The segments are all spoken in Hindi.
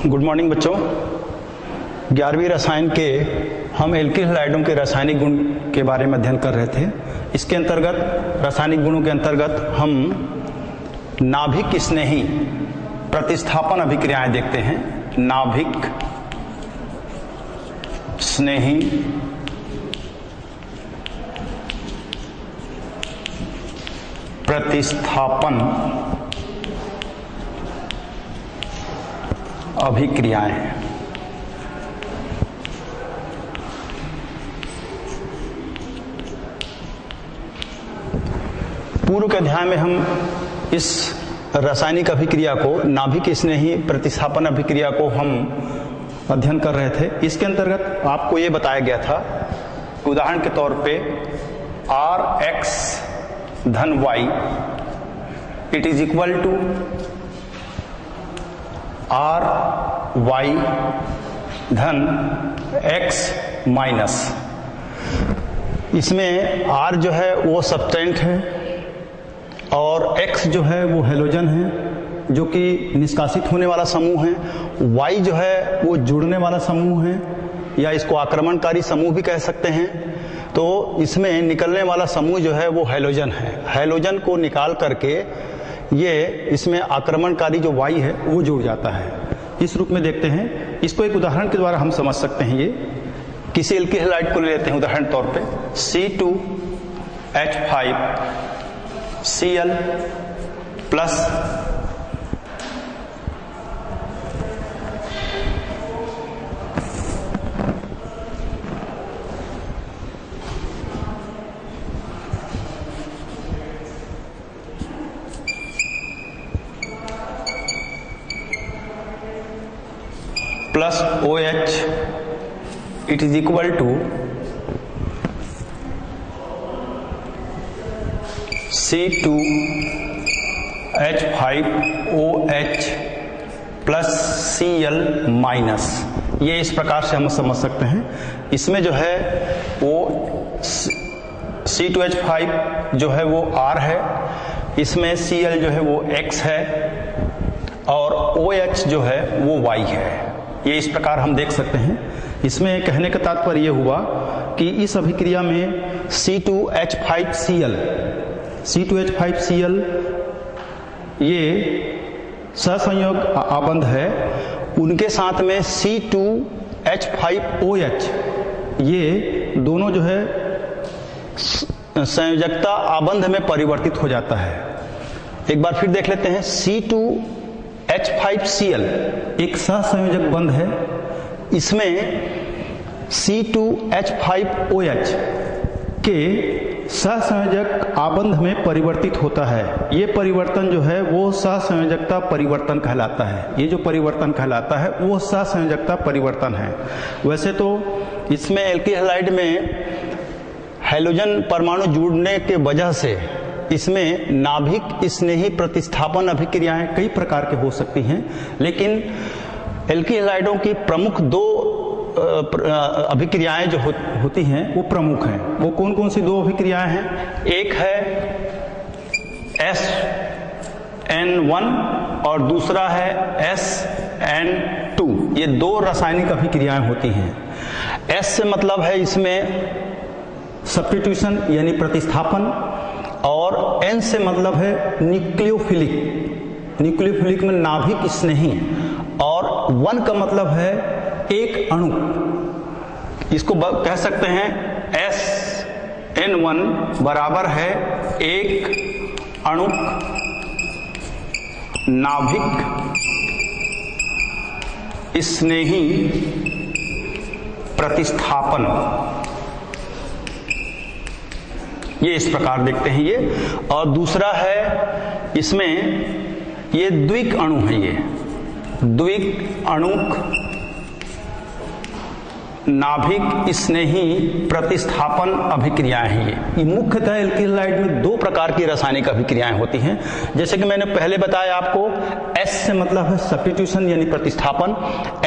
गुड मॉर्निंग बच्चों। 11वीं रसायन के हम एल्किल हैलाइडों के रासायनिक गुण के बारे में अध्ययन कर रहे थे। इसके अंतर्गत रासायनिक गुणों के अंतर्गत हम नाभिक स्नेही प्रतिस्थापन अभिक्रियाएं देखते हैं। नाभिक स्नेही प्रतिस्थापन अभिक्रियाएं हैं। पूर्व के अध्याय में हम इस रासायनिक अभिक्रिया को, नाभिक स्नेही प्रतिस्थापन अभिक्रिया को हम अध्ययन कर रहे थे। इसके अंतर्गत आपको यह बताया गया था, उदाहरण के तौर पे Rx धन y it is equal to Ry धन x माइनस। इसमें R जो है वो सब्सटेंट है और X जो है वो हैलोजन है जो कि निष्कासित होने वाला समूह है। Y जो है वो जुड़ने वाला समूह है या इसको आक्रमणकारी समूह भी कह सकते हैं। तो इसमें निकलने वाला समूह जो है वो हैलोजन है। हैलोजन को निकाल करके ये इसमें आक्रमणकारी जो Y है वो जुड़ जाता है। इस रूप में देखते हैं। इसको एक उदाहरण के द्वारा हम समझ सकते हैं। ये किसी एल्किल हैलाइड को ले लेते हैं उदाहरण तौर पे C2H5Cl plus OH it is equal to C2H5OH plus Cl minus. ये इस प्रकार से हम समझ सकते हैं। इसमें जो है वो C2H5 जो है वो R है, इसमें Cl जो है वो X है और OH जो है वो Y है। ये इस प्रकार हम देख सकते हैं। इसमें कहने का तात्पर्य यह हुआ कि इस अभिक्रिया में C2H5Cl ये सहसंयोग आबंध है। उनके साथ में C2H5OH ये दोनों जो है संयोजकता आबंध में परिवर्तित हो जाता है। एक बार फिर देख लेते हैं। C2H5Cl एक सहसंयोजक बंध है। इसमें C2H5OH के सहसंयोजक आबंध में परिवर्तित होता है। ये परिवर्तन जो है वो सहसंयोजकता परिवर्तन कहलाता है। ये जो परिवर्तन कहलाता है वो सहसंयोजकता परिवर्तन है। वैसे तो इसमें एल्किल हैलाइड में हैलोजन परमाणु जुड़ने के वजह से इसमें नाभिक स्नेही प्रतिस्थापन अभिक्रियाएं कई प्रकार के हो सकती हैं, लेकिन एल्किल हैलाइडों की प्रमुख दो अभिक्रियाएं जो होती हैं वो प्रमुख हैं। वो कौन कौन सी दो अभिक्रियाएं हैं? एक है SN1 और दूसरा है SN2। ये दो रासायनिक अभिक्रियाएं होती हैं। S से मतलब है इसमें सब्स्टिट्यूशन यानी प्रतिस्थापन, और N से मतलब है न्यूक्लियोफिलिक। न्यूक्लियोफिलिक में नाभिक स्नेही, और 1 का मतलब है एक अणु। इसको कह सकते हैं SN1 बराबर है एक अणु नाभिक स्नेही प्रतिस्थापन। ये इस प्रकार देखते हैं ये। और दूसरा है इसमें ये द्विक अणु है। ये द्विक अणुक नाभिक स्नेही प्रतिस्थापन अभिक्रियाएं हैं। ये मुख्यतः एल्किल हैलाइड में दो प्रकार की रासायनिक अभिक्रियाएं होती हैं। जैसे कि मैंने पहले बताया आपको, S से मतलब है सब्स्टिट्यूशन यानी प्रतिस्थापन,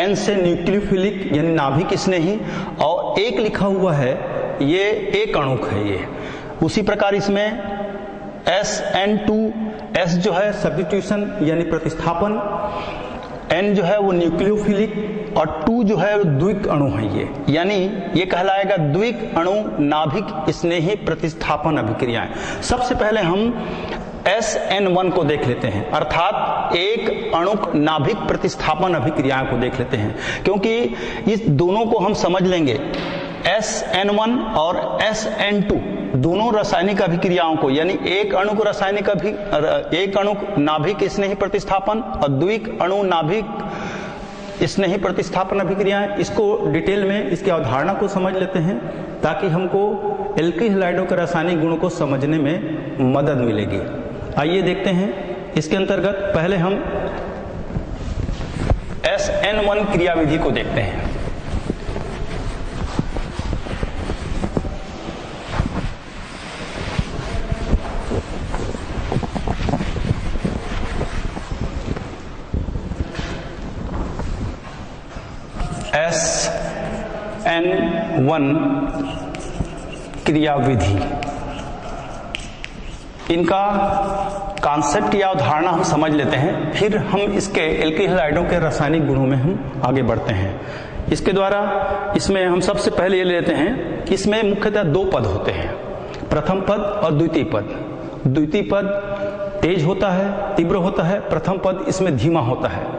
N से न्यूक्लियोफिलिक यानी नाभिक स्नेही, और एक लिखा हुआ है ये एक अणुक है। ये उसी प्रकार इसमें SN2, S जो है सब्स्टिट्यूशन यानी प्रतिस्थापन, N जो है वो न्यूक्लियोफिलिक और 2 जो है वो द्विक अणु है ये, यानी ये कहलाएगा द्विक अणु नाभिक स्नेही प्रतिस्थापन अभिक्रियाएं। सबसे पहले हम SN1 को देख लेते हैं, अर्थात एक अणुक नाभिक प्रतिस्थापन अभिक्रियाओं को देख लेते हैं, क्योंकि इस दोनों को हम समझ लेंगे, SN1 और SN2 दोनों रासायनिक अभिक्रियाओं को, यानी एक अणु नाभिक स्नेही प्रतिस्थापन और द्विक अणु नाभिक स्नेही प्रतिस्थापन अभिक्रियाएं, इसको डिटेल में इसकी अवधारणा को समझ लेते हैं ताकि हमको एल्किल हैलाइडों के रासायनिक गुणों को समझने में मदद मिलेगी। आइए देखते हैं इसके अंतर्गत पहले हम SN1 क्रियाविधि को देखते हैं। SN1 क्रियाविधि, इनका कॉन्सेप्ट या अवधारणा हम समझ लेते हैं, फिर हम इसके एल्किल हैलाइडों के रासायनिक गुणों में हम आगे बढ़ते हैं। इसके द्वारा इसमें हम सबसे पहले ये लेते हैं कि इसमें मुख्यतः 2 पद होते हैं, प्रथम पद और द्वितीय पद। द्वितीय पद तेज होता है, तीव्र होता है, प्रथम पद इसमें धीमा होता है।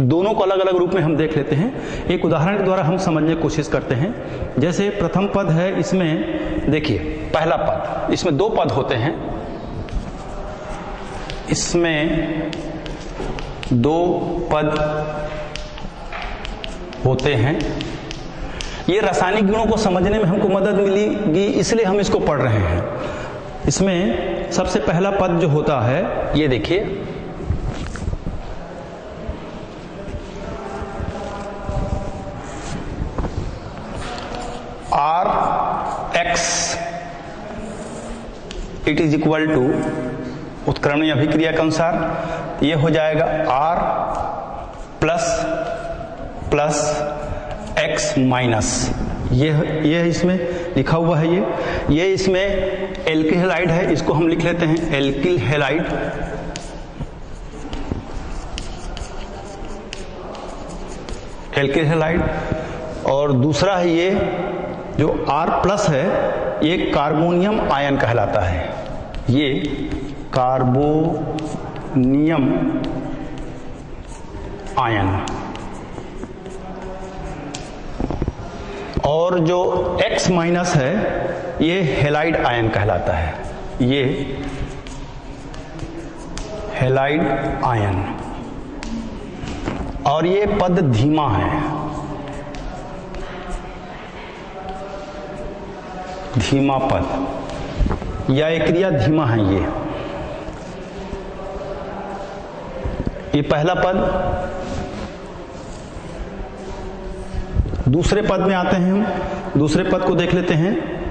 दोनों को अलग अलग रूप में हम देख लेते हैं, एक उदाहरण के द्वारा हम समझने की कोशिश करते हैं। जैसे प्रथम पद है, इसमें देखिए पहला पद, इसमें 2 पद होते हैं, इसमें 2 पद होते हैं। ये रासायनिक गुणों को समझने में हमको मदद मिलेगी, इसलिए हम इसको पढ़ रहे हैं। इसमें सबसे पहला पद जो होता है, ये देखिए RX it is equal to, उत्क्रमणीय अभिक्रिया के अनुसार ये हो जाएगा R प्लस X माइनस, ये इसमें लिखा हुआ है, ये इसमें एल्किल हैलाइड है, इसको हम लिख लेते हैं एल्किल हैलाइड। एल्किल हैलाइड, और दूसरा है ये जो R प्लस है, ये कार्बोनियम आयन कहलाता है, ये कार्बोनियम आयन। और जो X माइनस है, ये हैलाइड आयन कहलाता है, ये हैलाइड आयन। और ये पद धीमा है, धीमा पद या एक क्रिया धीमा है। ये पहला पद। दूसरे पद में आते हैं हम, दूसरे पद को देख लेते हैं।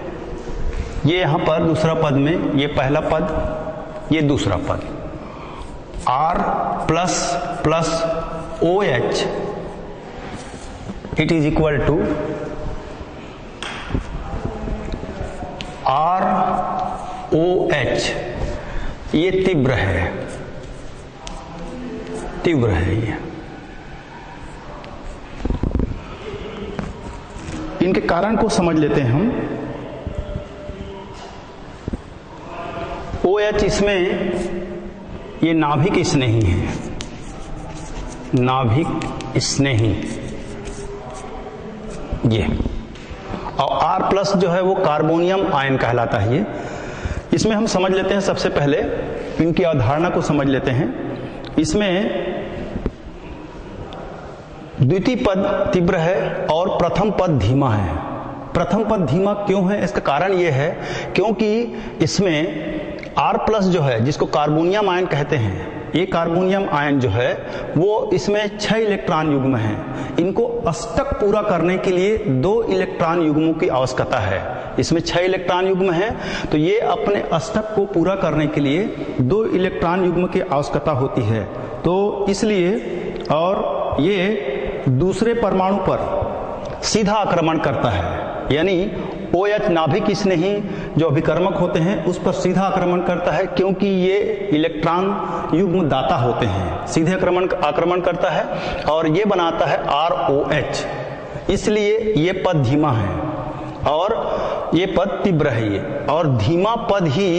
ये यहां पर दूसरा पद में, ये पहला पद, ये दूसरा पद, R plus OH it is equal to ROH। ये तीव्र है, तीव्र है ये। इनके कारण को समझ लेते हैं हम। OH इसमें ये नाभिक स्नेही है, नाभिक स्नेही ये। और R प्लस जो है वो कार्बोनियम आयन कहलाता है ये। इसमें हम समझ लेते हैं, सबसे पहले इनकी अवधारणा को समझ लेते हैं। इसमें द्वितीय पद तीव्र है और प्रथम पद धीमा है। प्रथम पद धीमा क्यों है? इसका कारण यह है क्योंकि इसमें R प्लस जो है, जिसको कार्बोनियम आयन कहते हैं, ये कार्बोनियम आयन जो है वो इसमें 6 इलेक्ट्रॉन युग्म है। इनको अष्टक पूरा करने के लिए 2 इलेक्ट्रॉन युग्मों की आवश्यकता है। इसमें 6 इलेक्ट्रॉन युग्म है, तो ये अपने अष्टक को पूरा करने के लिए 2 इलेक्ट्रॉन युग्म की आवश्यकता होती है। तो इसलिए, और ये दूसरे परमाणु पर सीधा आक्रमण करता है, यानी OH नाभिक स्नेही जो अभिकर्मक होते हैं उस पर सीधा आक्रमण करता है, क्योंकि ये इलेक्ट्रॉन युग्म दाता होते हैं, सीधे आक्रमण करता है और ये बनाता है ROH, इसलिए ये पद धीमा है और ये पद तीव्र है। ये और धीमा पद ही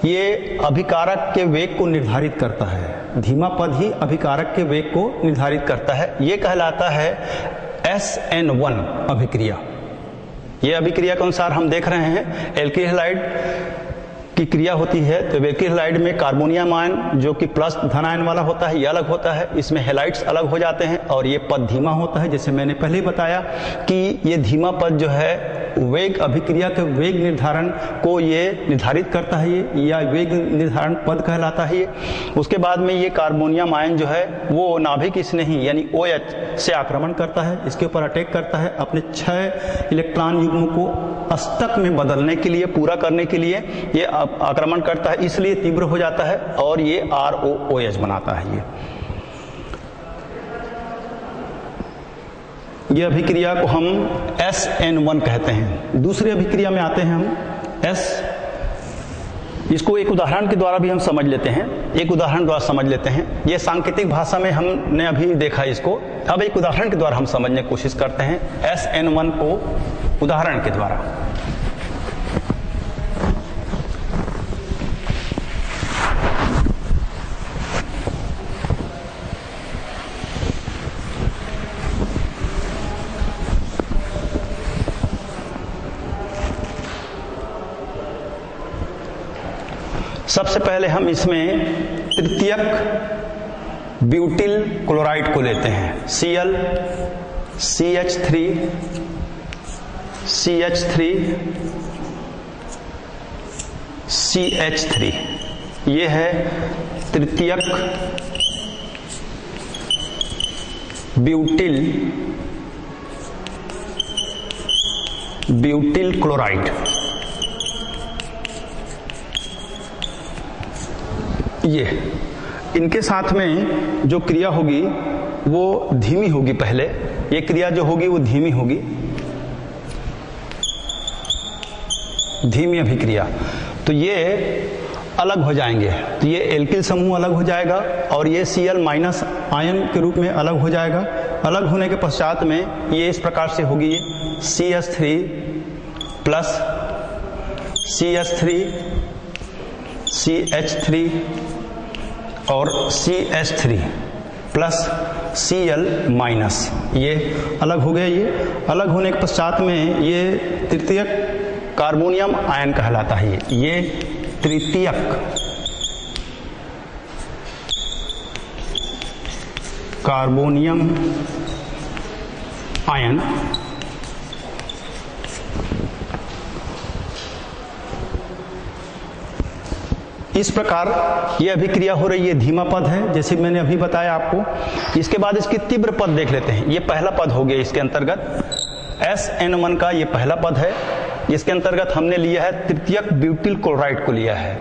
ये अभिकारक के वेग को निर्धारित करता है, धीमा पद ही अभिकारक के वेग को निर्धारित करता है। ये कहलाता है SN1 अभिक्रिया। ये अभिक्रिया के अनुसार हम देख रहे हैं एल्किल हैलाइड की क्रिया होती है, तो एल्किल हैलाइड में कार्बोनियम आयन जो कि प्लस धन आयन वाला होता है ये अलग होता है, इसमें हैलाइड्स अलग हो जाते हैं और ये पद धीमा होता है। जैसे मैंने पहले ही बताया कि ये धीमा पद जो है वेग अभिक्रिया के वेग निर्धारण को ये निर्धारित करता है, ये या वेग निर्धारण पद कहलाता है ये। उसके बाद में ये कार्बोनियम आयन जो है वो नाभिक स्नेही यानी OH से आक्रमण करता है, इसके ऊपर अटैक करता है अपने 6 इलेक्ट्रॉन युग्म को अष्टक में बदलने के लिए, पूरा करने के लिए ये आक्रमण करता है, इसलिए तीव्र हो जाता है और ये ROOH बनाता है। ये अभिक्रिया को हम SN1 कहते हैं। दूसरी अभिक्रिया में आते हैं हम इसको एक उदाहरण के द्वारा भी हम समझ लेते हैं, एक उदाहरण द्वारा समझ लेते हैं। ये सांकेतिक भाषा में हमने अभी देखा इसको, अब एक उदाहरण के द्वारा हम समझने की कोशिश करते हैं SN1 को उदाहरण के द्वारा। सबसे पहले हम इसमें तृतीयक ब्यूटिल क्लोराइड को लेते हैं, Cl CH3 CH3 CH3, ये है तृतीयक ब्यूटिल क्लोराइड। ये इनके साथ में जो क्रिया होगी वो धीमी होगी, पहले ये क्रिया जो होगी वो धीमी होगी, धीमी अभिक्रिया। तो ये अलग हो जाएंगे, तो ये एल्किल समूह अलग हो जाएगा और ये Cl माइनस आयन के रूप में अलग हो जाएगा। अलग होने के पश्चात में ये इस प्रकार से होगी, ये CH3 प्लस CH3 CH3 और CH3 प्लस Cl माइनस, ये अलग हो गया। ये अलग होने के पश्चात में ये तृतीयक कार्बोनियम आयन कहलाता है। ये तृतीयक कार्बोनियम आयन इस प्रकार ये अभिक्रिया हो रही है, धीमा पद है जैसे मैंने अभी बताया आपको। इसके बाद इसकी तीव्र पद देख लेते हैं। ये पहला पद हो गया इसके अंतर्गत, SN1 का ये पहला पद है। इसके अंतर्गत हमने लिया है तृतीयक ब्यूटिल क्लोराइड को लिया है,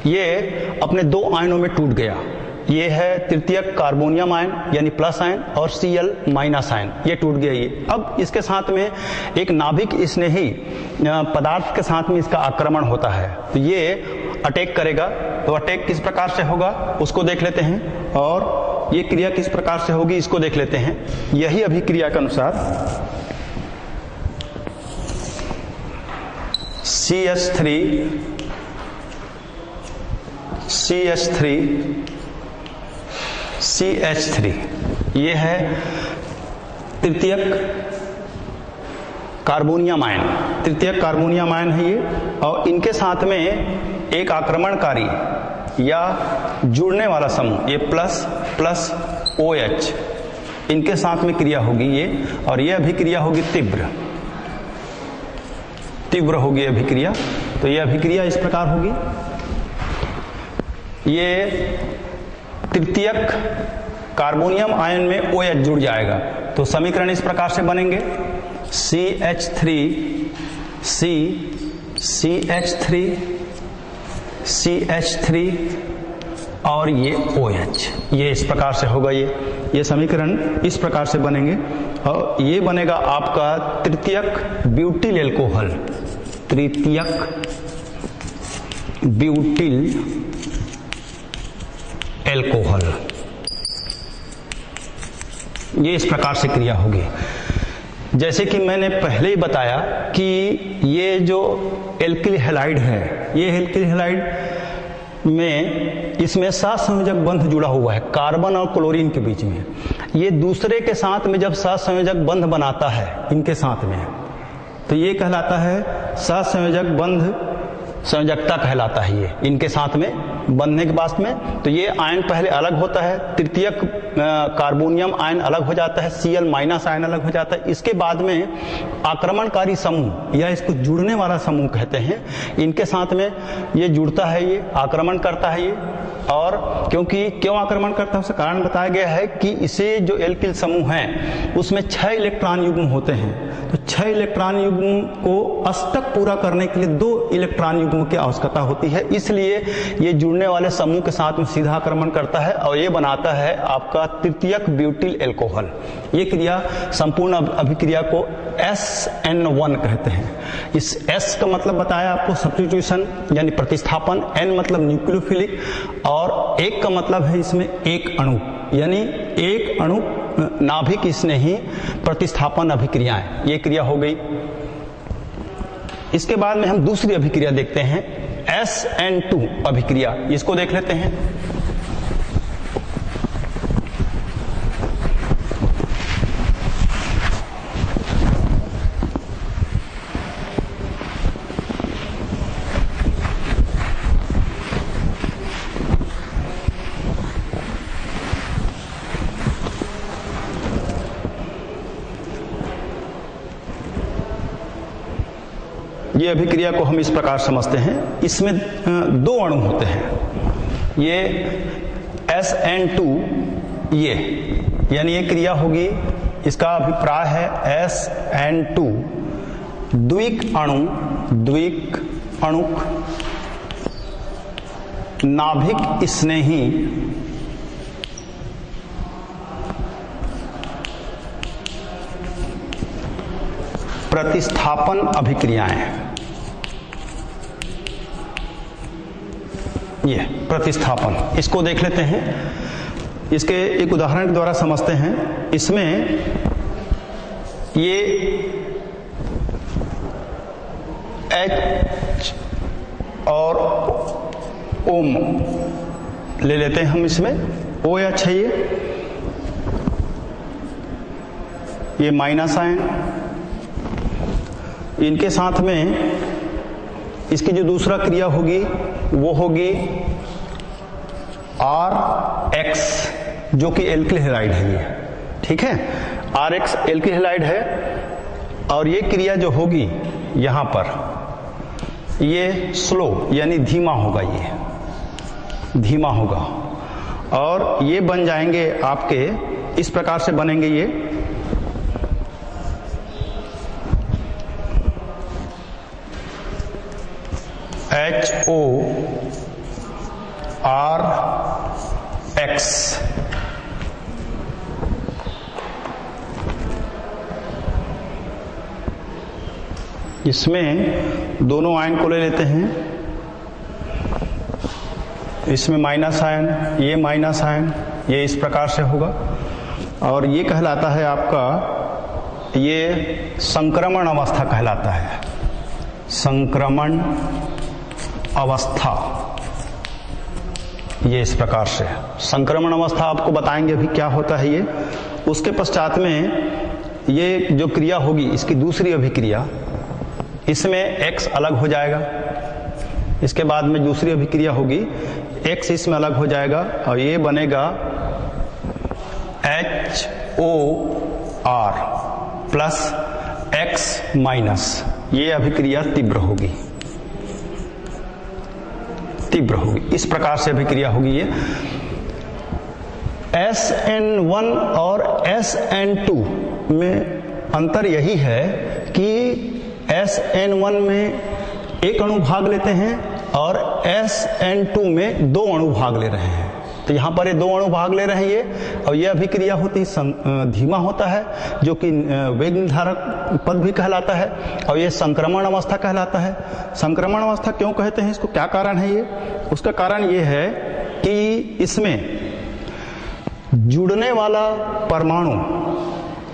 ये अपने 2 आयनों में टूट गया। ये है तृतीयक कार्बोनियम आयन यानी प्लस आयन और Cl माइनस आयन, ये टूट गया। ये अब इसके साथ में एक नाभिक स्नेही पदार्थ के साथ में इसका आक्रमण होता है, तो ये अटैक करेगा। तो अटैक किस प्रकार से होगा उसको देख लेते हैं और ये क्रिया किस प्रकार से होगी इसको देख लेते हैं। यही अभिक्रिया के अनुसार CH3 CH3 ये है तृतीयक कार्बोनियम आयन, तृतीयक कार्बोनियम आयन है ये। और इनके साथ में एक आक्रमणकारी या जुड़ने वाला समूह, ये प्लस प्लस OH, इनके साथ में क्रिया होगी ये, और ये अभिक्रिया होगी तीव्र होगी अभिक्रिया। तो ये अभिक्रिया इस प्रकार होगी, ये तृतीयक कार्बोनियम आयन में OH जुड़ जाएगा। तो समीकरण इस प्रकार से बनेंगे, CH3 CH3 CH3 और ये OH, ये इस प्रकार से होगा। ये ये समीकरण इस प्रकार से बनेंगे और ये बनेगा आपका तृतीयक ब्यूटिल एल्कोहल, तृतीयक ब्यूटिल एल्कोहल। ये इस प्रकार से क्रिया होगी। जैसे कि मैंने पहले ही बताया कि ये जो एल्किल हैलाइड है, ये एल्किल हैलाइड में इसमें सहसंयोजक बंध जुड़ा हुआ है कार्बन और क्लोरीन के बीच में। ये दूसरे के साथ में जब सहसंयोजक बंध बनाता है इनके साथ में, तो ये कहलाता है सहसंयोजक बंध, संयोजकता कहलाता है ये इनके साथ में बनने के बाद में। तो ये आयन पहले अलग होता है, तृतीयक कार्बोनियम आयन अलग हो जाता है, Cl माइनस आयन अलग हो जाता है। इसके बाद में आक्रमणकारी समूह या इसको जुड़ने वाला समूह कहते हैं, इनके साथ में ये जुड़ता है, ये आक्रमण करता है ये। और क्योंकि क्यों आक्रमण करता है उसका कारण बताया गया है कि इसे जो एल्किल समूह है उसमें 6 इलेक्ट्रॉन युग्म होते हैं, तो 6 इलेक्ट्रॉन युग्म को अष्टक पूरा करने के लिए 2 इलेक्ट्रॉन युग्मों की आवश्यकता होती है, इसलिए ये जुड़ने वाले समूह के साथ में सीधा आक्रमण करता है और ये बनाता है आपका तृतीयक ब्यूटिल एल्कोहल। ये क्रिया संपूर्ण अभिक्रिया को SN1 कहते हैं। इस S का मतलब बताया आपको सब्स्टिट्यूशन यानी प्रतिस्थापन, N मतलब न्यूक्लियोफिलिक और एक का मतलब है इसमें एक अणु, यानी एक अणु नाभिक स्नेही प्रतिस्थापन अभिक्रियाएं, ये क्रिया हो गई। इसके बाद में हम दूसरी अभिक्रिया देखते हैं SN2 अभिक्रिया, इसको देख लेते हैं। ये अभिक्रिया को हम इस प्रकार समझते हैं, इसमें 2 अणु होते हैं, ये SN2 ये, यानी ये क्रिया होगी, इसका अभिप्राय है SN2 द्विक अणुक नाभिक स्नेही प्रतिस्थापन अभिक्रियाएं। ये प्रतिस्थापन, इसको देख लेते हैं, इसके एक उदाहरण के द्वारा समझते हैं। इसमें ये H और ओम ले लेते हैं हम, इसमें OH है ये माइनस आयन, इनके साथ में इसकी जो दूसरा क्रिया होगी वो होगी RX जो कि एल्किल हैलाइड है ये, ठीक है, RX एल्किल हैलाइड है। और ये क्रिया जो होगी यहां पर ये स्लो यानी धीमा होगा, ये धीमा होगा और ये बन जाएंगे आपके इस प्रकार से बनेंगे ये HORX। इसमें दोनों आयन को ले लेते हैं, इसमें माइनस आयन, ये माइनस आयन, ये इस प्रकार से होगा और ये कहलाता है आपका, ये संक्रमण अवस्था कहलाता है, संक्रमण अवस्था। ये इस प्रकार से संक्रमण अवस्था आपको बताएंगे अभी क्या होता है ये। उसके पश्चात में ये जो क्रिया होगी इसकी दूसरी अभिक्रिया, इसमें X अलग हो जाएगा, इसके बाद में दूसरी अभिक्रिया होगी X इसमें अलग हो जाएगा और ये बनेगा HOR प्लस X माइनस। ये अभिक्रिया तीव्र होगी, तीव्र होगी, इस प्रकार से अभिक्रिया होगी ये। SN1 और SN2 में अंतर यही है कि SN1 में एक अणु भाग लेते हैं और SN2 में 2 अणु भाग ले रहे हैं। तो यहाँ पर ये दो अणु भाग ले रहे हैं ये, और ये अभिक्रिया होती धीमा होता है जो कि वेग निर्धारक पद भी कहलाता है, और ये संक्रमण अवस्था कहलाता है। संक्रमण अवस्था क्यों कहते हैं इसको, क्या कारण है ये? उसका कारण ये है कि इसमें जुड़ने वाला परमाणु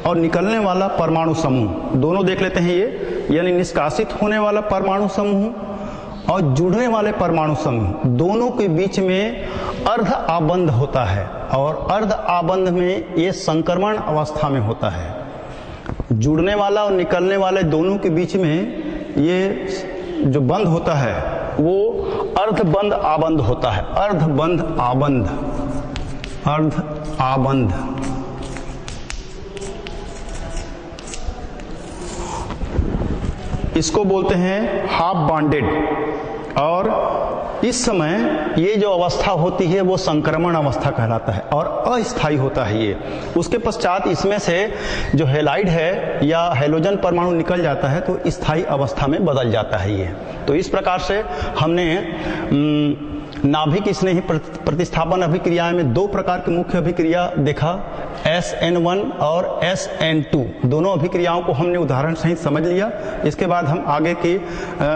और निकलने वाला परमाणु समूह दोनों देख लेते हैं ये, यानी निष्कासित होने वाला परमाणु समूह और जुड़ने वाले परमाणु समूह दोनों के बीच में अर्ध आबंध होता है, और अर्ध आबंध में ये संक्रमण अवस्था में होता है। जुड़ने वाला और निकलने वाले दोनों के बीच में ये जो बंध होता है वो अर्धबंध आबंध होता है। अर्धबंध आबंध, अर्ध आबंध। इसको बोलते हैं हाफ बॉन्डेड, और इस समय ये जो अवस्था होती है वो संक्रमण अवस्था कहलाता है और अस्थायी होता है ये। उसके पश्चात इसमें से जो हैलाइड है या हैलोजन परमाणु निकल जाता है तो स्थायी अवस्था में बदल जाता है ये। तो इस प्रकार से हमने नाभिक स्नेही प्रतिस्थापन अभिक्रिया में दो प्रकार की मुख्य अभिक्रिया देखा, SN1 और SN2। दोनों अभिक्रियाओं को हमने उदाहरण सहित समझ लिया। इसके बाद हम आगे के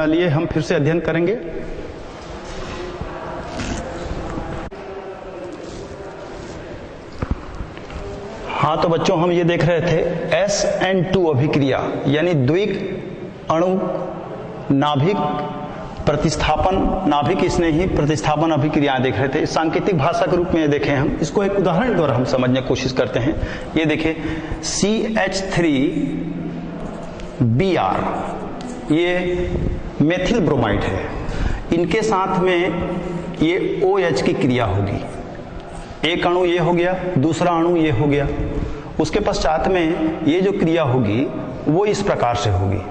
लिए हम फिर से अध्ययन करेंगे। हाँ, तो बच्चों हम ये देख रहे थे SN2 अभिक्रिया, यानी द्विक अणु नाभिक प्रतिस्थापन, नाभिक स्नेही प्रतिस्थापन अभिक्रियाएं देख रहे थे। सांकेतिक भाषा के रूप में देखें हम इसको, एक उदाहरण द्वारा हम समझने की कोशिश करते हैं। ये देखें CH3Br, ये मेथिल ब्रोमाइड है, इनके साथ में ये OH की क्रिया होगी। एक अणु ये हो गया, दूसरा अणु ये हो गया। उसके पश्चात में ये जो क्रिया होगी वो इस प्रकार से होगी।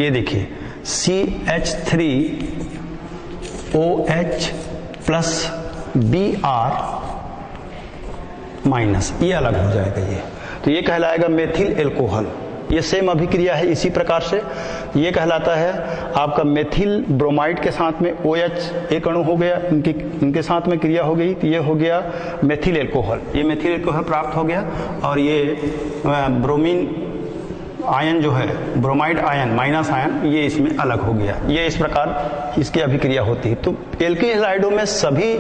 ये देखिए CH3OH प्लस Br माइनस, ये अलग हो जाएगा ये, तो ये कहलाएगा मेथिल एल्कोहल। ये सेम अभिक्रिया है इसी प्रकार से। ये कहलाता है आपका मेथिल ब्रोमाइड के साथ में OH एक अणु हो गया, इनके साथ में क्रिया हो गई तो ये हो गया मेथिल एल्कोहल। ये मेथिल एल्कोहल प्राप्त हो गया, और ये ब्रोमीन आयन जो है, ब्रोमाइड आयन माइनस आयन, ये इसमें अलग हो गया। ये इस प्रकार इसकी अभिक्रिया होती है। तो एल्किल हैलाइडों में सभी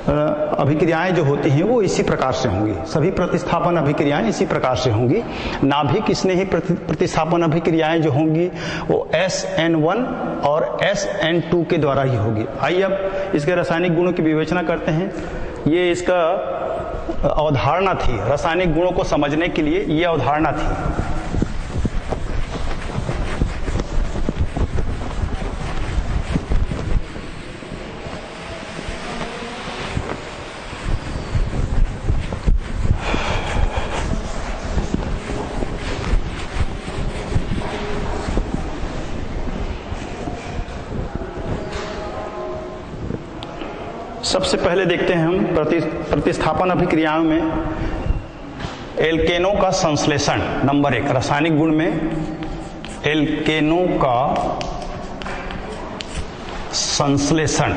अभिक्रियाएं जो होती हैं वो इसी प्रकार से होंगी, सभी प्रतिस्थापन अभिक्रियाएं इसी प्रकार से होंगी। नाभिक स्नेही प्रतिस्थापन अभिक्रियाएं जो होंगी वो SN1 और SN2 के द्वारा ही होगी। आइए अब इसके रासायनिक गुणों की विवेचना करते हैं। ये इसका अवधारणा थी, रासायनिक गुणों को समझने के लिए ये अवधारणा थी। सबसे पहले देखते हैं हम प्रतिस्थापन अभिक्रियाओं में एल्केनों का संश्लेषण। नंबर 1 रासायनिक गुण में एल्केनों का संश्लेषण।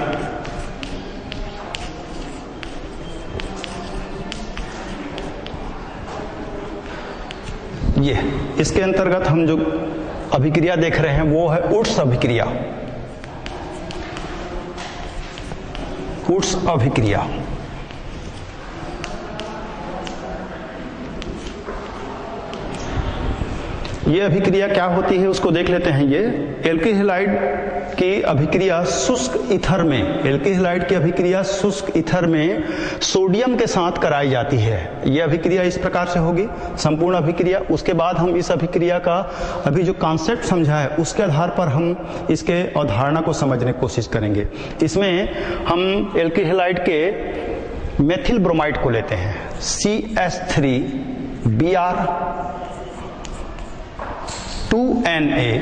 ये इसके अंतर्गत हम जो अभिक्रिया देख रहे हैं वो है वुड्स अभिक्रिया। वुड्स अभिक्रिया ये अभिक्रिया क्या होती है उसको देख लेते हैं। ये एल्किल हैलाइड की अभिक्रिया शुष्क ईथर में, एल्किल हैलाइड की अभिक्रिया शुष्क ईथर में सोडियम के साथ कराई जाती है। यह अभिक्रिया इस प्रकार से होगी संपूर्ण अभिक्रिया। उसके बाद हम इस अभिक्रिया का अभी जो कॉन्सेप्ट समझा है उसके आधार पर हम इसके अवधारणा को समझने की कोशिश करेंगे। इसमें हम एल्किल हैलाइड के मेथिल ब्रोमाइड को लेते हैं, CH3Br 2Na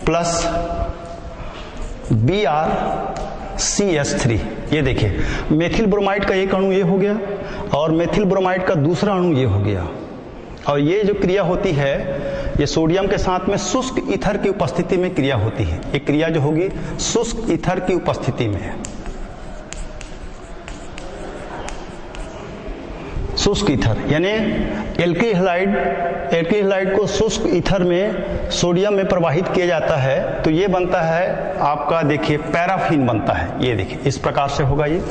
प्लस BrCH3। ये देखिए मेथिल ब्रोमाइड का एक अणु ये हो गया और मेथिल ब्रोमाइड का दूसरा अणु ये हो गया, और ये जो क्रिया होती है ये सोडियम के साथ में शुष्क ईथर की उपस्थिति में क्रिया होती है। ये क्रिया जो होगी शुष्क ईथर की उपस्थिति में है। शुष्क ईथर, यानी एल्किल हैलाइड को शुष्क ईथर में सोडियम में प्रवाहित किया जाता है तो ये बनता है आपका, देखिए पैराफिन बनता है। ये देखिए इस प्रकार से होगा ये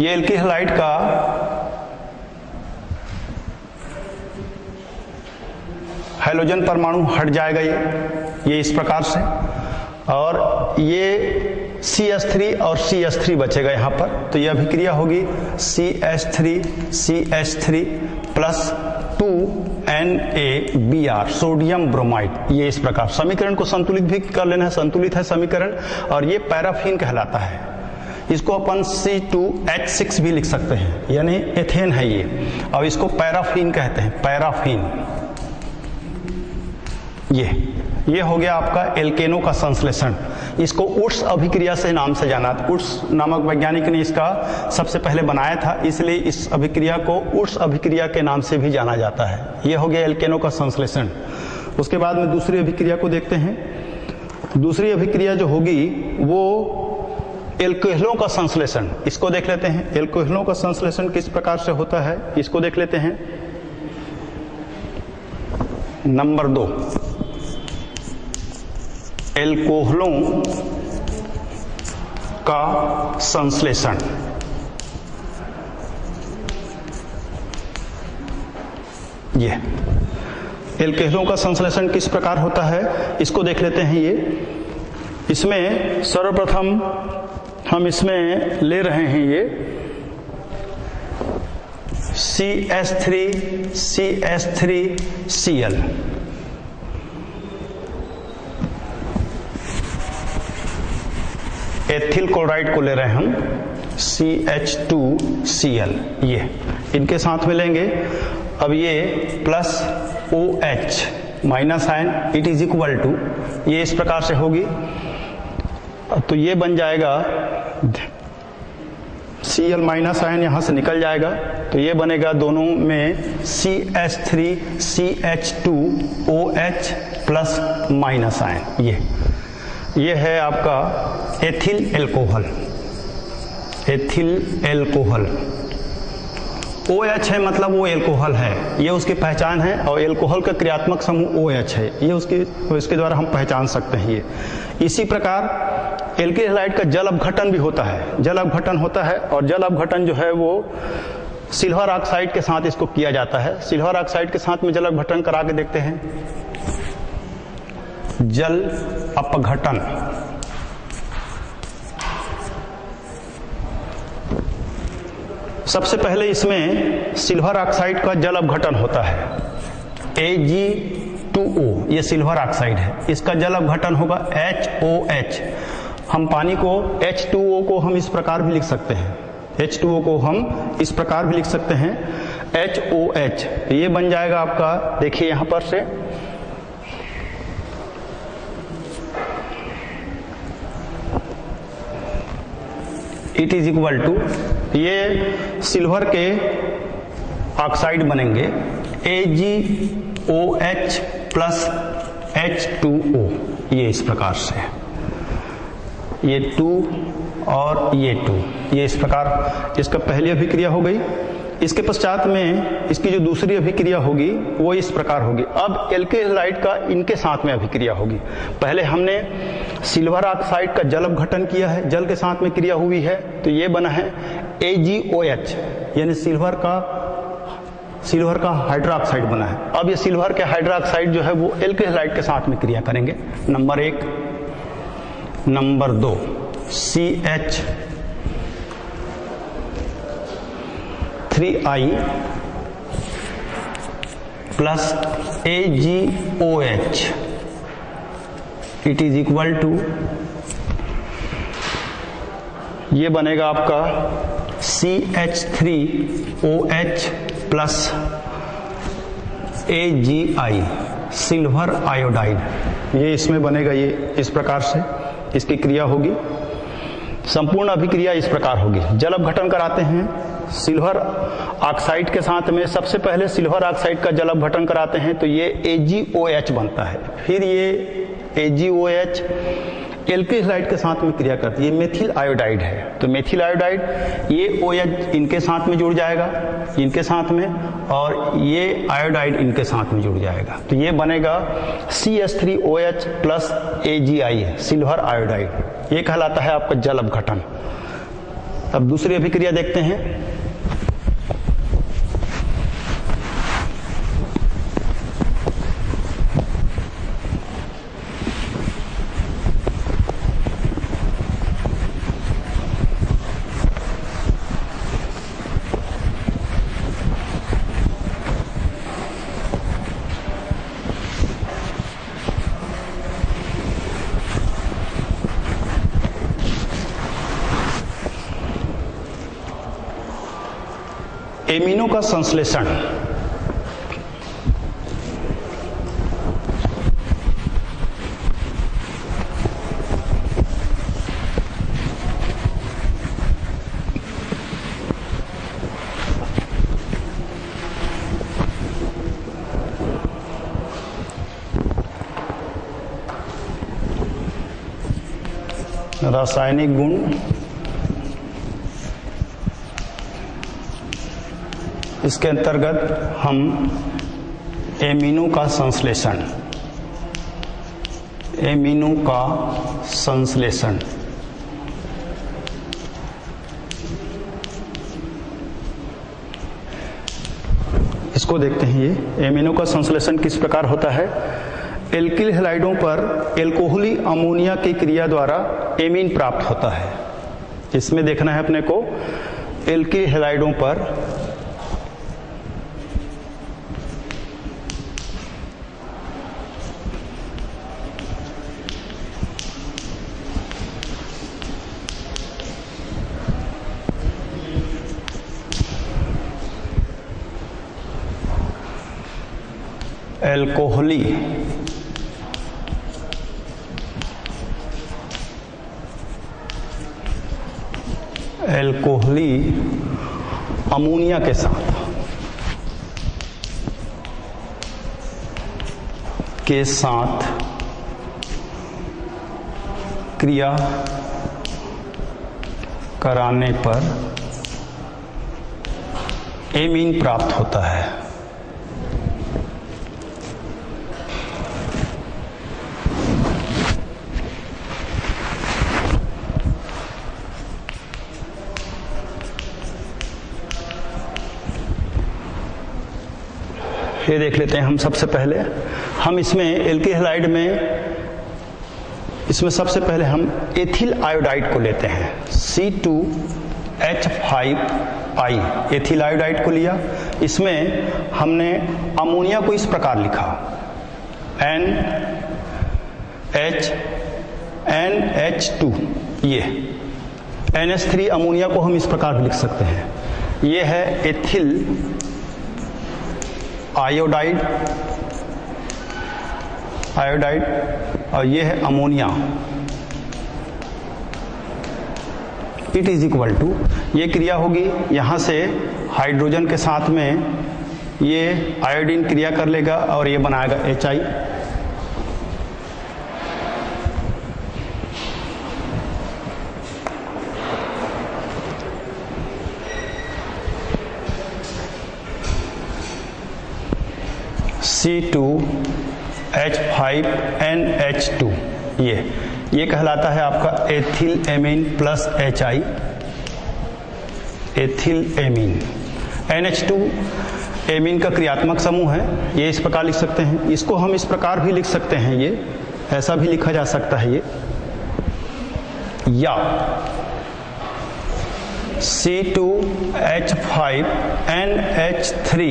एल्किल हैलाइड का हाइड्रोजन परमाणु हट जाएगा ये इस प्रकार से, और ये CH3 और CH3 बचेगा यहाँ पर। तो यह अभिक्रिया होगी CH3 plus 2NaBr sodium bromide. ये इस प्रकार समीकरण को संतुलित भी कर लेना है, संतुलित है समीकरण, और ये पैराफिन कहलाता है। इसको अपन C2H6 भी लिख सकते हैं, यानी एथेन है ये, और इसको पैराफिन कहते हैं, पैराफिन। ये हो गया आपका एल्केनो का संश्लेषण। इसको उर्स अभिक्रिया से नाम से जाना, उर्स नामक वैज्ञानिक ने इसका सबसे पहले बनाया था, इसलिए इस अभिक्रिया को उर्स अभिक्रिया के नाम से भी जाना जाता है। यह हो गया एल्केनो का संश्लेषण। उसके बाद में दूसरी अभिक्रिया को देखते हैं। दूसरी अभिक्रिया जो होगी वो एल्कोहलों का संश्लेषण, इसको देख लेते हैं। एल्कोहलों का संश्लेषण किस प्रकार से होता है इसको देख लेते हैं। नंबर 2, एल्कोहलों का संश्लेषण। ये एल्कोहलों का संश्लेषण किस प्रकार होता है इसको देख लेते हैं। इसमें सर्वप्रथम हम इसमें ले रहे हैं ये CH3Cl, एथिल क्लोराइड को ले रहे हैं हम CH2Cl, ये इनके साथ में लेंगे। अब ये प्लस OH माइनस आयन, इट इज इक्वल टू, ये इस प्रकार से होगी। तो ये बन जाएगा Cl माइनस आयन यहाँ से निकल जाएगा, तो ये बनेगा दोनों में CH3CH2OH प्लस माइनस आयन। ये है आपका एथिल एल्कोहल। OH है मतलब वो एल्कोहल है, ये उसकी पहचान है, और एल्कोहल का क्रियात्मक समूह OH है, ये उसके द्वारा हम पहचान सकते हैं। ये इसी प्रकार एल्किल हैलाइड का जल अपघटन भी होता है, जल अपघटन होता है, और जल अपघटन जो है वो सिल्वर ऑक्साइड के साथ इसको किया जाता है। सिल्वर ऑक्साइड के साथ में जल अपघटन करा के देखते हैं। जल अपघटन, सबसे पहले इसमें सिल्वर ऑक्साइड का जल अपघटन होता है, Ag2O, ये सिल्वर ऑक्साइड है, इसका जल अपघटन होगा HOH। हम पानी को H2O को हम इस प्रकार भी लिख सकते हैं, H2O को हम इस प्रकार भी लिख सकते हैं HOH। ये बन जाएगा आपका, देखिए यहां पर से इट इज इक्वल टू, ये सिल्वर के ऑक्साइड बनेंगे AgOH प्लस H2O, ये इस प्रकार से, ये 2 और ये 2, ये इस प्रकार इसका पहली अभिक्रिया हो गई। इसके पश्चात में इसकी जो दूसरी अभिक्रिया होगी वो इस प्रकार होगी। अब एल्किल हैलाइड का इनके साथ में अभिक्रिया होगी। पहले हमने सिल्वर ऑक्साइड का जल अपघटन किया है, जल के साथ में क्रिया हुई है, तो ये बना है AgOH, यानी सिल्वर का हाइड्रोक्साइड बना है। अब ये सिल्वर के हाइड्रोक्साइड जो है वो एल्किल हैलाइड के साथ में क्रिया करेंगे। नंबर 1, नंबर 2 CH3I प्लस AgOH, it is equal to, ये बनेगा आपका CH3OH plus AgI, silver iodide, ये इसमें बनेगा, ये इस प्रकार से इसकी क्रिया होगी। संपूर्ण अभिक्रिया इस प्रकार होगी। जल अपघटन कराते हैं सिल्वर ऑक्साइड के साथ में, सबसे पहले सिल्वर ऑक्साइड का जल अपघटन कराते हैं तो ये AgOH बनता है। फिर ये AgOH एल्किल हैलाइड के साथ में क्रिया करती है, मेथिल आयोडाइड है। तो मेथिल आयोडाइड ये OH इनके साथ में जुड़ जाएगा, इनके साथ में, और ये आयोडाइड इनके साथ में जुड़ जाएगा। तो ये बनेगा CH3OH plus AgI, silver iodide. ये कहलाता है आपका जल अपघटन। अब दूसरी अभिक्रिया देखते हैं। एमिनो का संश्लेषण। रासायनिक गुण, इसके अंतर्गत हम एमिनो का संश्लेषण, एमिनो का संश्लेषण, इसको देखते हैं। ये एमिनो का संश्लेषण किस प्रकार होता है। एल्किल हैलाइडों पर एल्कोहली अमोनिया की क्रिया द्वारा एमीन प्राप्त होता है। इसमें देखना है अपने को, एल्किल हैलाइडों पर एल्कोहली अमोनिया के साथ क्रिया कराने पर एमीन प्राप्त होता है। ये देख लेते हैं हम। सबसे पहले हम इसमें एल्किल हैलाइड में, इसमें सबसे पहले हम एथिल आयोडाइड को लेते हैं, C2H5I, एथिल आयोडाइड को लिया। इसमें हमने अमोनिया को इस प्रकार लिखा, NH2, ये NH3 अमोनिया को हम इस प्रकार भी लिख सकते हैं। ये है एथिल आयोडाइड, और ये है ammonia. It is equal to, ये क्रिया होगी, यहां से हाइड्रोजन के साथ में ये आयोडीन क्रिया कर लेगा और ये बनाएगा HI। C2H5NH2, ये कहलाता है आपका ethyl amine plus HI, ethyl amine. NH2 amine का क्रियात्मक समूह है, ये इस प्रकार लिख सकते हैं। इसको हम इस प्रकार भी लिख सकते हैं, ये ऐसा भी लिखा जा सकता है, ये या C2H5NH3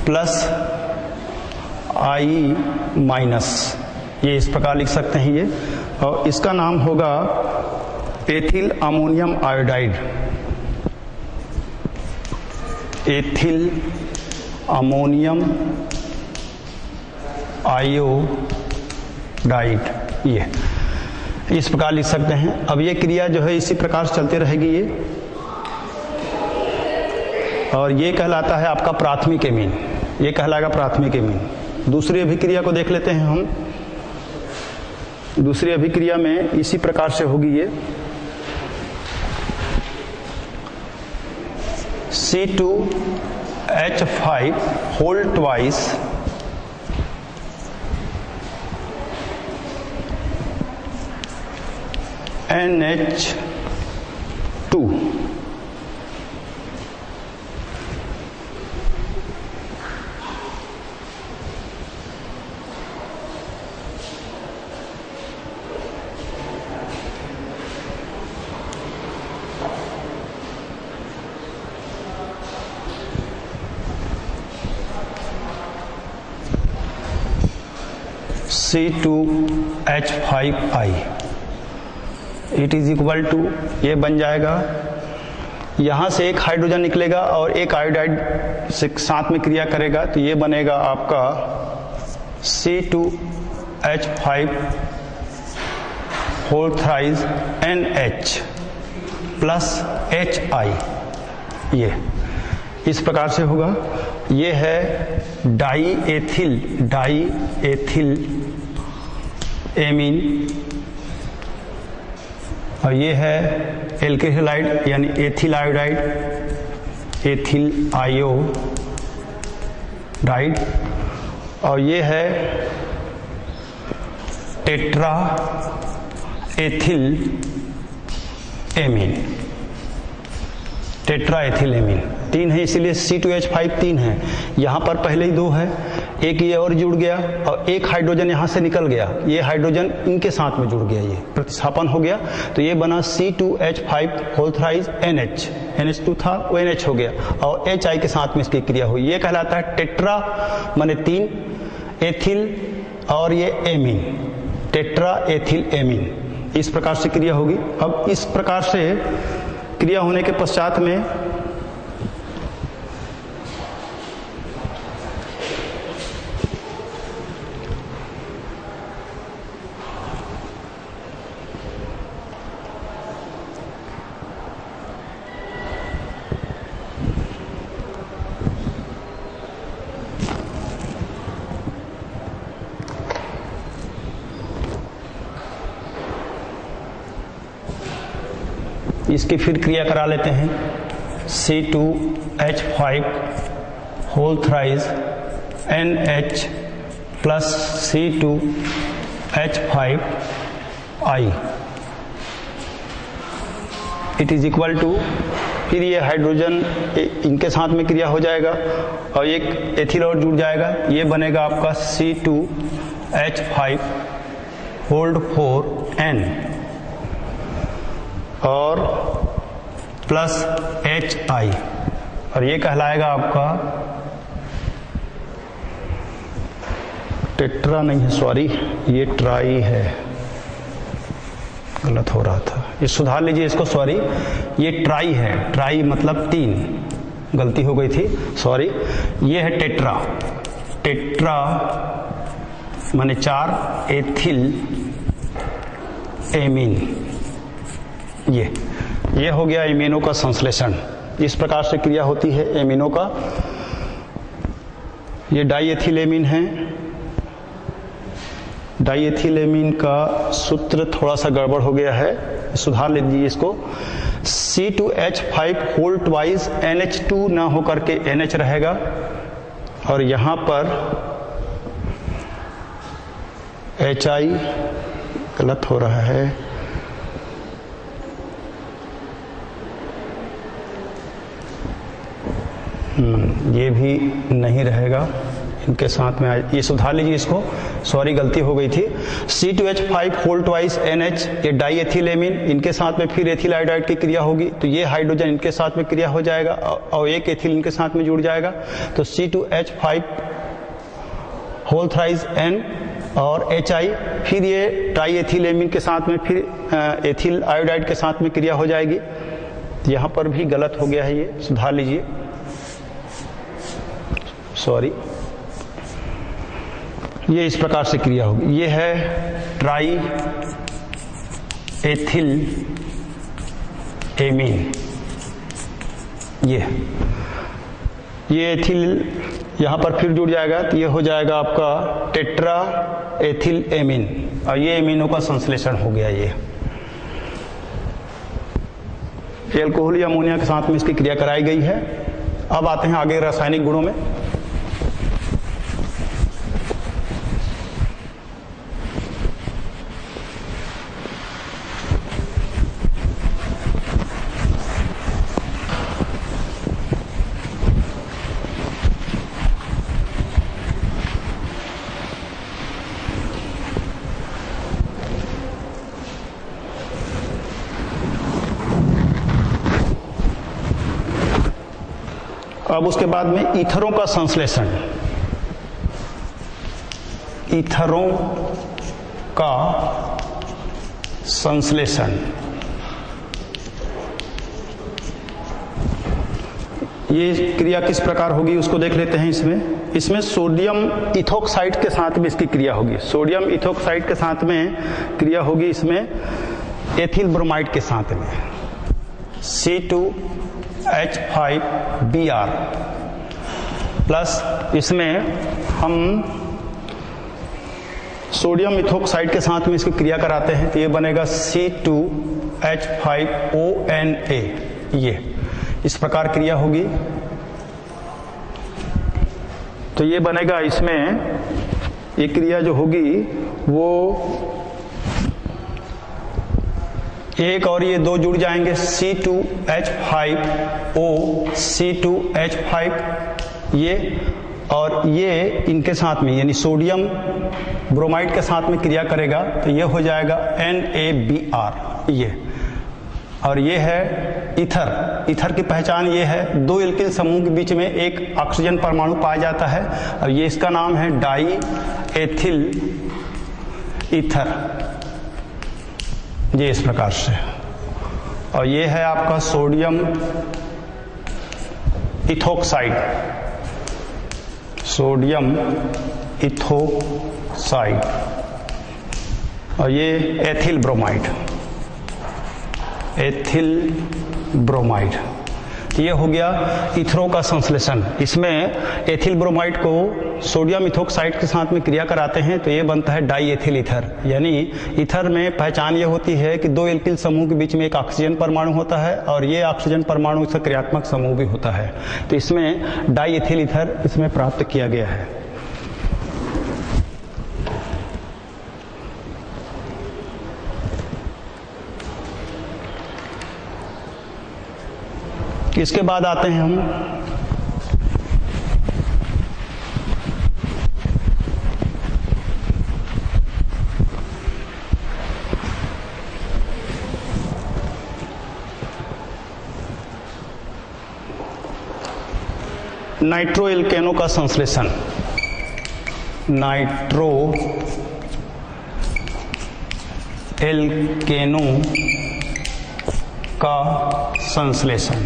प्लस I माइनस, ये इस प्रकार लिख सकते हैं ये, और इसका नाम होगा ethyl ammonium iodide, ethyl ammonium iodide, ये इस प्रकार लिख सकते हैं। अब ये क्रिया जो है इसी प्रकार चलती रहेगी ये, और ये कहलाता है आपका प्राथमिक एमीन, ये कहलाएगा प्राथमिक एमीन। दूसरी अभिक्रिया को देख लेते हैं हम। दूसरी अभिक्रिया में इसी प्रकार से होगी ये C2H5 whole twice NH2 C2H5I it is equal to, ये बन जाएगा, यहाँ से एक हाइड्रोजन निकलेगा और एक आयोडाइड से साथ में क्रिया करेगा, तो ये बनेगा आपका C2H5 whole thrice NH plus HI। ये इस प्रकार से होगा। ये है डाई एथिल एमीन और ये है एल्किल हैलाइड यानी एथिल आयोडाइड, एथिल आयोडाइड, और ये है tetra ethyl amine, tetra ethyl amine. तीन है इसीलिए C2H5 तीन है। यहाँ पर पहले ही दो है, एक ये और जुड़ गया और एक हाइड्रोजन यहाँ से निकल गया, ये हाइड्रोजन इनके साथ में जुड़ गया, ये प्रतिस्थापन हो गया, तो ये बना C2H5 whole thrice NH, NH2 था वो NH हो गया और HI के साथ में इसकी क्रिया हुई। ये कहलाता है टेट्रा माने तीन, एथिल और ये एमीन, टेट्रा एथिल एमीन। इस प्रकार से क्रिया होगी। अब इस प्रकार से क्रिया होने के पश्चात में इसकी फिर क्रिया करा लेते हैं। C2H5 whole thrice NH plus C2H5I it is equal to, फिर ये हाइड्रोजन इनके साथ में क्रिया हो जाएगा और एक एथिल और जुड़ जाएगा, ये बनेगा आपका C2H5 होल्ड 4N और प्लस HI और ये कहलाएगा आपका टेट्रा नहीं है, सॉरी ये ट्राई है, गलत हो रहा था, ये सुधार लीजिए इसको, सॉरी ये ट्राई है, ट्राई मतलब तीन, गलती हो गई थी, सॉरी। ये है टेट्रा, टेट्रा माने चार, एथिल एमीन, ये हो गया एमिनो का संश्लेषण। इस प्रकार से क्रिया होती है एमिनो का। ये डाईएथिलेमीन है, डाईएथिलेमीन का सूत्र थोड़ा सा गड़बड़ हो गया है, सुधार लीजिए इसको। C2H5 होल ट्वाइस NH2 ना होकर के NH रहेगा और यहां पर HI गलत हो रहा है, ये भी नहीं रहेगा, इनके साथ में ये सुधार लीजिए इसको, सॉरी गलती हो गई थी। C2H5 होल ट्वाइस NH, ये डाईएथिलेमीन, इनके साथ में फिर एथिल आयोडाइड की क्रिया होगी, तो ये हाइड्रोजन इनके साथ में क्रिया हो जाएगा और एक एथिल इनके साथ में जुड़ जाएगा, तो C2H5 होल थ्राइस N और HI, फिर ये ट्राईएथिलेमीन के साथ में फिर एथिल आयोडाइड के साथ में क्रिया हो जाएगी। यहाँ पर भी गलत हो गया है, ये सुधार लीजिए, सॉरी। ये इस प्रकार से क्रिया होगी। ये है ट्राई एथिल एमीन, ये एथिल यहाँ पर फिर जुड़ जाएगा, तो ये हो जाएगा आपका टेट्रा एथिल एमीन। और ये एमिनो का संश्लेषण हो गया। ये एल्कोहल या अमोनिया के साथ में इसकी क्रिया कराई गई है। अब आते हैं आगे रासायनिक गुणों में। अब उसके बाद में ईथरों का संश्लेषण। ईथरों का संश्लेषण, ये क्रिया किस प्रकार होगी उसको देख लेते हैं। इसमें सोडियम इथोक्साइड के साथ में इसकी क्रिया होगी। सोडियम इथोक्साइड के साथ में क्रिया होगी इसमें एथिल ब्रोमाइड के साथ में C2H5Br प्लस इसमें हम सोडियम इथोक्साइड के साथ में इसकी क्रिया कराते हैं तो ये बनेगा C2H5ONA। ये इस प्रकार क्रिया होगी तो ये बनेगा। इसमें ये क्रिया जो होगी वो एक और ये दो जुड़ जाएंगे C2H5O C2H5 ये, और ये इनके साथ में यानी सोडियम ब्रोमाइड के साथ में क्रिया करेगा तो ये हो जाएगा NaBr ये। और ये है ईथर। ईथर की पहचान ये है, दो एल्किल समूह के बीच में एक ऑक्सीजन परमाणु पाया जाता है और ये इसका नाम है डाई एथिल ईथर। ये इस प्रकार से। और ये है आपका सोडियम इथोक्साइड, सोडियम इथोक्साइड, और ये एथिल ब्रोमाइड, एथिल ब्रोमाइड। ये हो गया ईथरों का संश्लेषण। इसमें एथिल ब्रोमाइड को सोडियम इथोक्साइड के साथ में क्रिया कराते हैं तो ये बनता है डाई एथिल ईथर। यानी ईथर में पहचान ये होती है कि दो एल्किल समूह के बीच में एक ऑक्सीजन परमाणु होता है और ये ऑक्सीजन परमाणु इसका क्रियात्मक समूह भी होता है। तो इसमें डाई एथिल ईथर इसमें प्राप्त किया गया है। इसके बाद आते हैं हम नाइट्रो एल्केनो का संश्लेषण। नाइट्रो एल्केनो का संश्लेषण।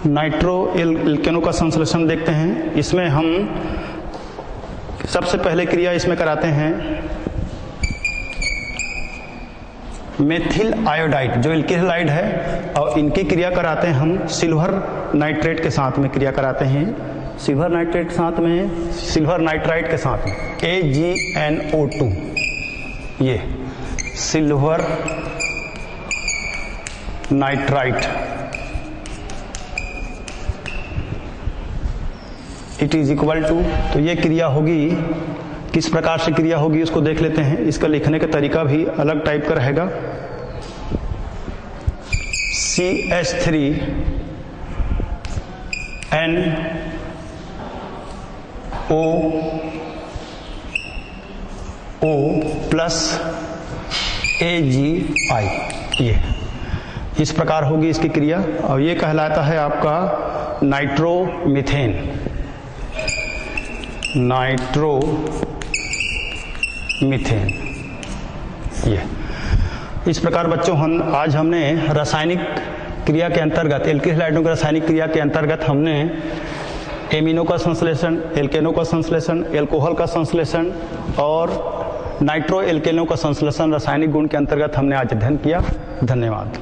नाइट्रो एल्केनो का संश्लेषण देखते हैं। इसमें हम सबसे पहले क्रिया इसमें कराते हैं मेथिल आयोडाइड, जो एल्किल हैलाइड है, और इनकी क्रिया कराते हैं हम सिल्वर नाइट्रेट के साथ में क्रिया कराते हैं। सिल्वर नाइट्रेट के साथ में, सिल्वर नाइट्राइड के साथ में AgNO2, ये silver nitrite, it is equal to, तो ये क्रिया होगी। किस प्रकार से क्रिया होगी उसको देख लेते हैं। इसका लिखने का तरीका भी अलग टाइप का रहेगा। CH3NO प्लस AgI, ये इस प्रकार होगी इसकी क्रिया। और ये कहलाता है आपका नाइट्रोमीथेन। नाइट्रोमीथेन, ये इस प्रकार बच्चों आज हमने रासायनिक क्रिया के अंतर्गत, एल्किल हैलाइडों की रासायनिक क्रिया के अंतर्गत हमने एमिनो का संश्लेषण, एल्केनो का संश्लेषण, एल्कोहल का संश्लेषण और नाइट्रो एल्केनो का संश्लेषण रासायनिक गुण के अंतर्गत हमने आज अध्ययन किया। धन्यवाद।